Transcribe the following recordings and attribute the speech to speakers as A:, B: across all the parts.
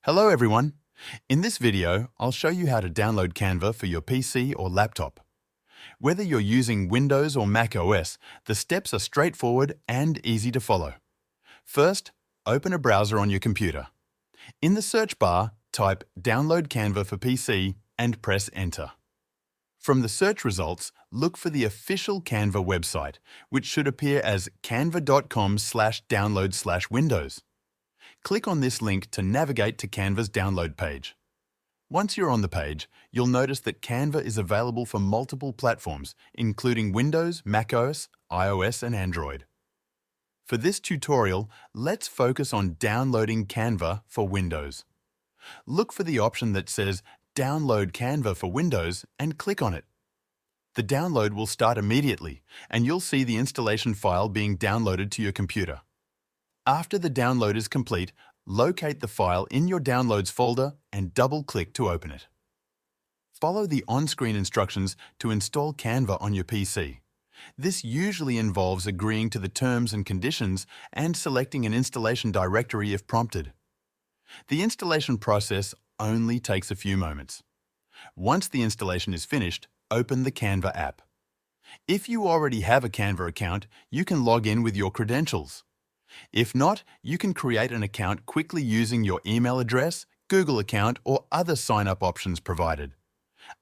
A: Hello everyone! In this video, I'll show you how to download Canva for your PC or laptop. Whether you're using Windows or Mac OS, the steps are straightforward and easy to follow. First, open a browser on your computer. In the search bar, type Download Canva for PC and press Enter. From the search results, look for the official Canva website, which should appear as canva.com/download/windows. Click on this link to navigate to Canva's download page. Once you're on the page, you'll notice that Canva is available for multiple platforms, including Windows, macOS, iOS, and Android. For this tutorial, let's focus on downloading Canva for Windows. Look for the option that says Download Canva for Windows and click on it. The download will start immediately, and you'll see the installation file being downloaded to your computer. After the download is complete, locate the file in your Downloads folder and double-click to open it. Follow the on-screen instructions to install Canva on your PC. This usually involves agreeing to the terms and conditions and selecting an installation directory if prompted. The installation process only takes a few moments. Once the installation is finished, open the Canva app. If you already have a Canva account, you can log in with your credentials. If not, you can create an account quickly using your email address, Google account, or other sign-up options provided.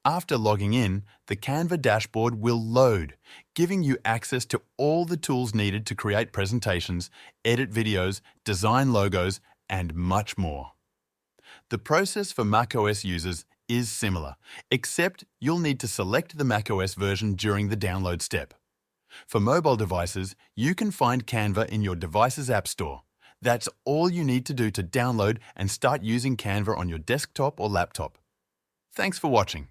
A: After logging in, the Canva dashboard will load, giving you access to all the tools needed to create presentations, edit videos, design logos, and much more. The process for macOS users is similar, except you'll need to select the macOS version during the download step. For mobile devices, you can find Canva in your device's App Store. That's all you need to do to download and start using Canva on your desktop or laptop. Thanks for watching.